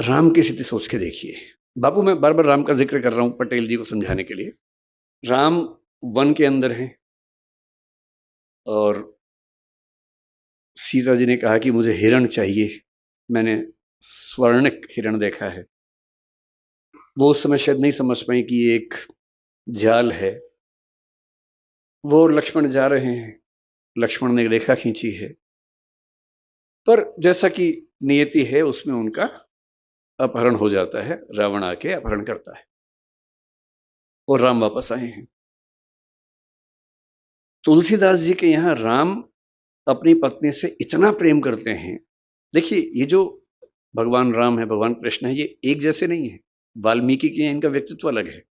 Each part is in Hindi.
राम की स्थिति सोच के देखिए। बापू, मैं बार बार राम का जिक्र कर रहा हूं पटेल जी को समझाने के लिए। राम वन के अंदर हैं और सीता जी ने कहा कि मुझे हिरण चाहिए, मैंने स्वर्णिक हिरण देखा है। वो उस समय शायद नहीं समझ पाई कि ये एक जाल है। वो और लक्ष्मण जा रहे हैं, लक्ष्मण ने रेखा खींची है, पर जैसा कि नियति है उसमें उनका अपहरण हो जाता है। रावण आके अपहरण करता है और राम वापस आए हैं। तुलसीदास जी के यहाँ राम अपनी पत्नी से इतना प्रेम करते हैं। देखिए, ये जो भगवान राम है, भगवान कृष्ण है, ये एक जैसे नहीं है। वाल्मीकि के यहाँ इनका व्यक्तित्व अलग है,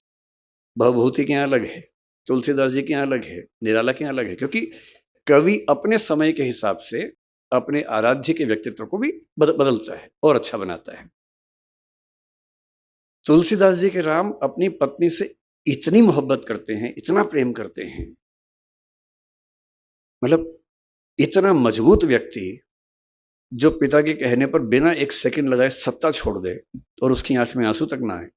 भवभूति के यहाँ अलग है, तुलसीदास जी के यहाँ अलग है, निराला के यहाँ अलग है, क्योंकि कवि अपने समय के हिसाब से अपने आराध्य के व्यक्तित्व को भी बदलता है और अच्छा बनाता है। तुलसीदास जी के राम अपनी पत्नी से इतनी मोहब्बत करते हैं, इतना प्रेम करते हैं, मतलब इतना मजबूत व्यक्ति जो पिता के कहने पर बिना एक सेकंड लगाए सत्ता छोड़ दे और उसकी आंख में आंसू तक ना आए।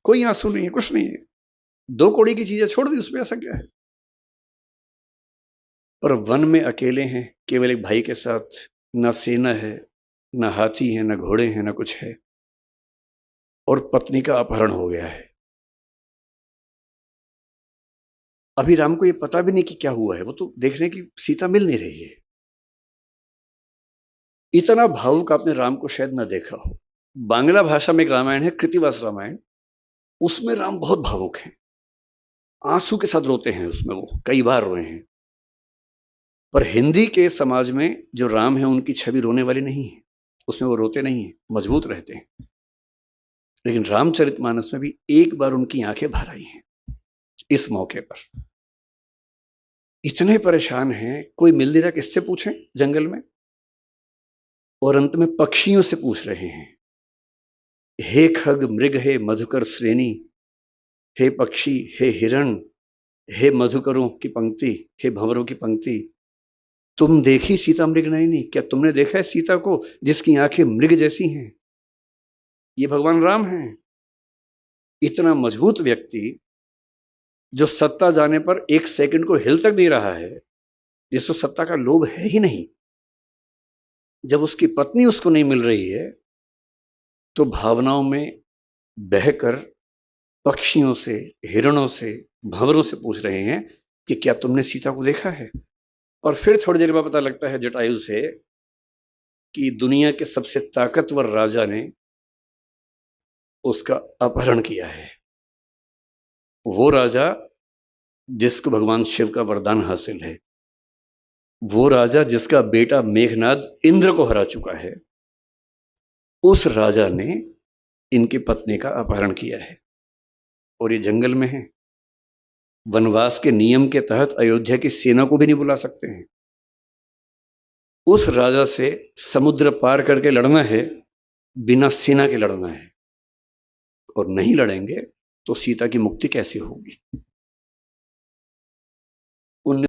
कोई आंसू नहीं है, कुछ नहीं है, 2 कौड़ी की चीजें छोड़ दी, उसमें ऐसा क्या है। पर वन में अकेले हैं, केवल एक भाई के साथ, ना सेना है, ना हाथी है, ना घोड़े हैं, ना कुछ है, और पत्नी का अपहरण हो गया है। अभी राम को ये पता भी नहीं कि क्या हुआ है, वो तो देख रहे हैं कि सीता मिल नहीं रही है। इतना भावुक आपने राम को शायद ना देखा हो। बांग्ला भाषा में एक रामायण है, कृतिवास रामायण, उसमें राम बहुत भावुक हैं, आंसू के साथ रोते हैं, उसमें वो कई बार रोए हैं। पर हिंदी के समाज में जो राम है उनकी छवि रोने वाली नहीं है, उसमें वो रोते नहीं है, मजबूत रहते हैं। लेकिन रामचरितमानस में भी एक बार उनकी आंखें भर आई हैं इस मौके पर। इतने परेशान हैं, कोई मिल नहीं रहा, किससे पूछें जंगल में, और अंत में पक्षियों से पूछ रहे हैं। हे खग मृग, हे मधुकर श्रेणी, हे पक्षी, हे हिरण, हे मधुकरों की पंक्ति, हे भंवरों की पंक्ति, तुम देखी सीता मृग नयनी, क्या तुमने देखा है सीता को जिसकी आंखें मृग जैसी हैं। ये भगवान राम हैं। इतना मजबूत व्यक्ति जो सत्ता जाने पर एक सेकंड को हिल तक नहीं रहा है, जिसको सत्ता का लोभ है ही नहीं, जब उसकी पत्नी उसको नहीं मिल रही है तो भावनाओं में बहकर पक्षियों से, हिरणों से, भंवरों से पूछ रहे हैं कि क्या तुमने सीता को देखा है। और फिर थोड़ी देर बाद पता लगता है जटायु से कि दुनिया के सबसे ताकतवर राजा ने उसका अपहरण किया है। वो राजा जिसको भगवान शिव का वरदान हासिल है, वो राजा जिसका बेटा मेघनाद इंद्र को हरा चुका है, उस राजा ने इनकी पत्नी का अपहरण किया है। और ये जंगल में है, वनवास के नियम के तहत अयोध्या की सेना को भी नहीं बुला सकते हैं। उस राजा से समुद्र पार करके लड़ना है, बिना सेना के लड़ना है, और नहीं लड़ेंगे तो सीता की मुक्ति कैसे होगी।